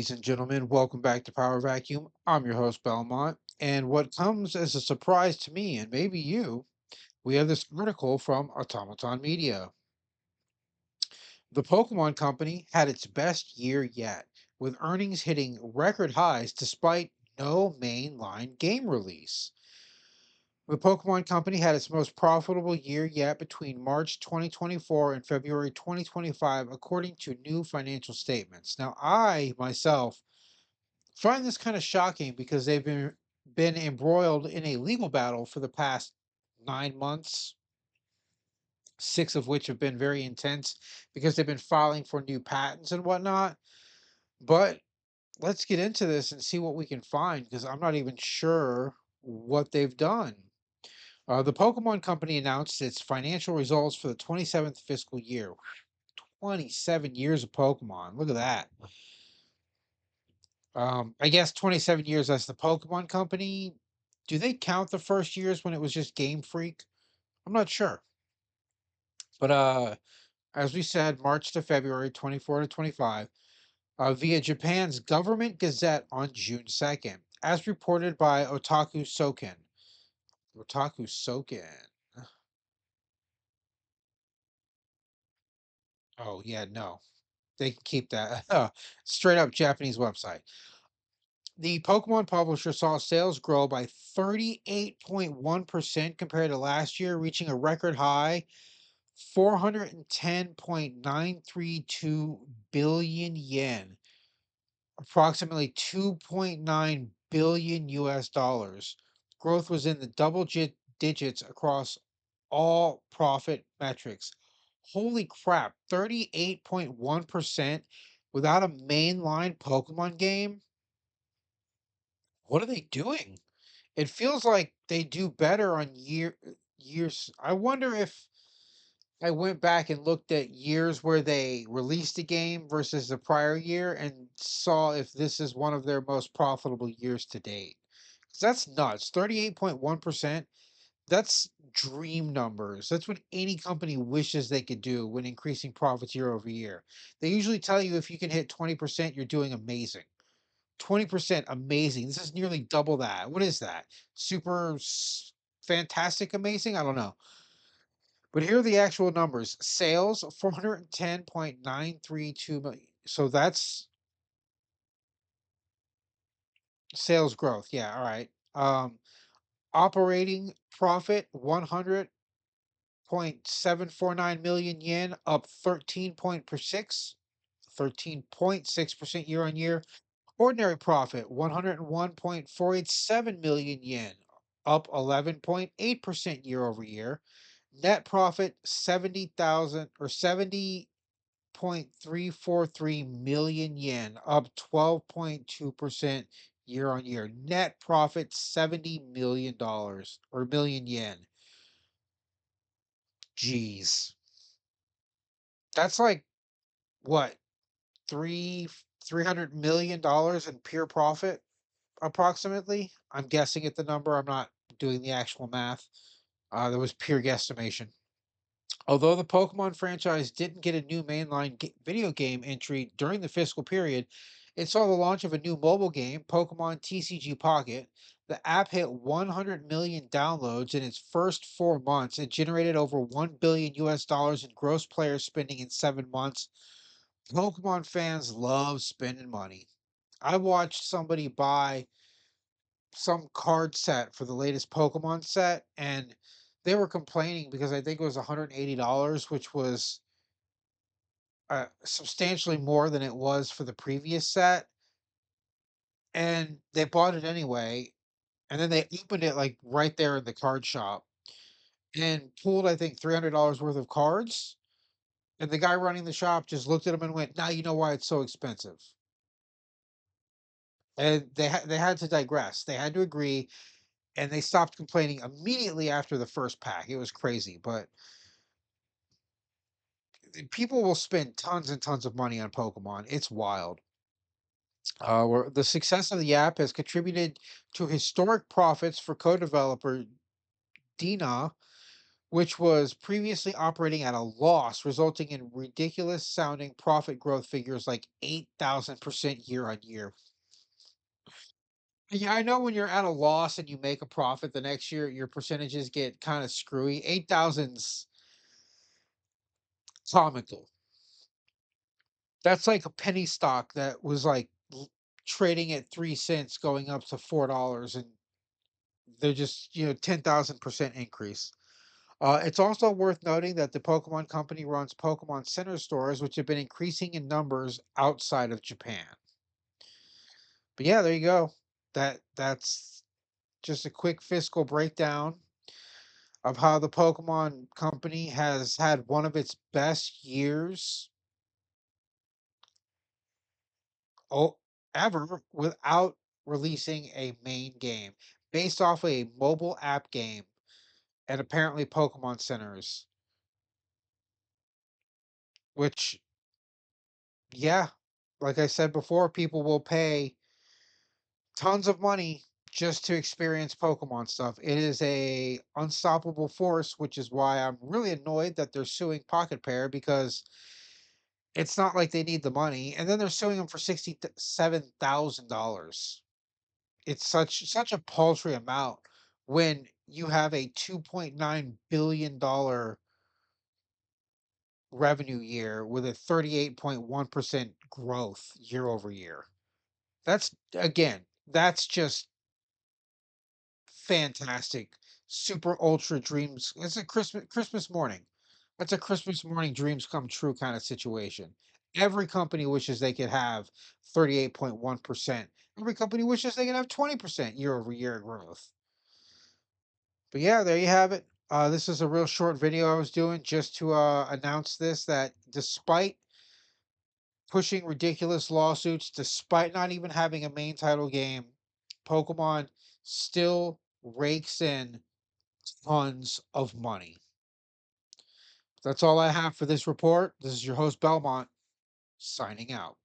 Ladies and gentlemen, welcome back to Power Vacuum. I'm your host, Belmont. And what comes as a surprise to me, and maybe you, we have this article from Automaton Media. The Pokemon Company had its best year yet, with earnings hitting record highs despite no mainline game release. The Pokemon Company had its most profitable year yet between March 2024 and February 2025, according to new financial statements. Now, I myself find this kind of shocking because they've been embroiled in a legal battle for the past 9 months, six of which have been very intense because they've been filing for new patents and whatnot. But let's get into this and see what we can find because I'm not even sure what they've done. The Pokemon Company announced its financial results for the 27th fiscal year. 27 years of Pokemon. Look at that. I guess 27 years as the Pokemon Company. Do they count the first years when it was just Game Freak? I'm not sure. But as we said, March to February 24 to 25, via Japan's government gazette on June 2nd, as reported by Otaku Soken. Otaku Soken. Oh, yeah, no. They can keep that. Straight up Japanese website. The Pokemon publisher saw sales grow by 38.1% compared to last year, reaching a record high 410.932 billion yen, approximately 2.9 billion US dollars. Growth was in the digits across all profit metrics. Holy crap, 38.1% without a mainline Pokemon game? What are they doing? It feels like they do better on years. I wonder if I went back and looked at years where they released a game versus the prior year and saw if this is one of their most profitable years to date. 'Cause that's nuts. 38.1%. That's dream numbers. That's what any company wishes they could do when increasing profits year over year. They usually tell you if you can hit 20%, you're doing amazing. 20% amazing. This is nearly double that. What is that? Fantastic amazing? I don't know. But here are the actual numbers. Sales 410.932 million. So that's sales growth. Yeah, all right. Operating profit 100.749 million yen, up 13.6% year on year. Ordinary profit 101.487 million yen, up 11.8% year over year. Net profit 70,000 or 70.343 million yen, up 12.2% year on year. Net profit $70 million or million yen. Jeez. That's like what? Three $300 million in pure profit approximately. I'm guessing at the number. I'm not doing the actual math. That was pure guesstimation. Although the Pokemon franchise didn't get a new mainline video game entry during the fiscal period, it saw the launch of a new mobile game, Pokemon TCG Pocket. The app hit 100 million downloads in its first 4 months. It generated over 1 billion US dollars in gross player spending in 7 months. Pokemon fans love spending money. I watched somebody buy some card set for the latest Pokemon set, and they were complaining because I think it was $180, which was substantially more than it was for the previous set. And they bought it anyway, and then they opened it like right there in the card shop and pulled, I think, $300 worth of cards. And the guy running the shop just looked at them and went, "Now you know why it's so expensive." And they had to digress. They had to agree, and they stopped complaining immediately after the first pack. It was crazy, but people will spend tons and tons of money on Pokemon. It's wild. Where the success of the app has contributed to historic profits for co-developer Dina, which was previously operating at a loss, resulting in ridiculous sounding profit growth figures like 8,000% year on year. Yeah, I know when you're at a loss and you make a profit the next year, your percentages get kind of screwy. 8,000's comical. That's like a penny stock that was like trading at 3 cents going up to $4, and they're just, 10,000% increase. It's also worth noting that the Pokemon Company runs Pokemon Center stores, which have been increasing in numbers outside of Japan. But yeah, there you go. That's just a quick fiscal breakdown of how the Pokemon Company has had one of its best years o- ever without releasing a main game based off a mobile app game and apparently Pokemon Centers, which, yeah, like I said before, people will pay tons of money just to experience Pokemon stuff. It is a unstoppable force, which is why I'm really annoyed that they're suing Pocket Pair because it's not like they need the money, and then they're suing them for $67,000. It's such a paltry amount when you have a $2.9 billion revenue year with a 38.1% growth year over year. That's again, that's just fantastic. Super ultra dreams. It's a Christmas morning. That's a Christmas morning dreams come true kind of situation. Every company wishes they could have 38.1%. Every company wishes they could have 20% year over year growth. But yeah, there you have it. This is a real short video I was doing just to announce this, that despite pushing ridiculous lawsuits, despite not even having a main title game, Pokemon still rakes in tons of money. That's all I have for this report. This is your host, Belmont, signing out.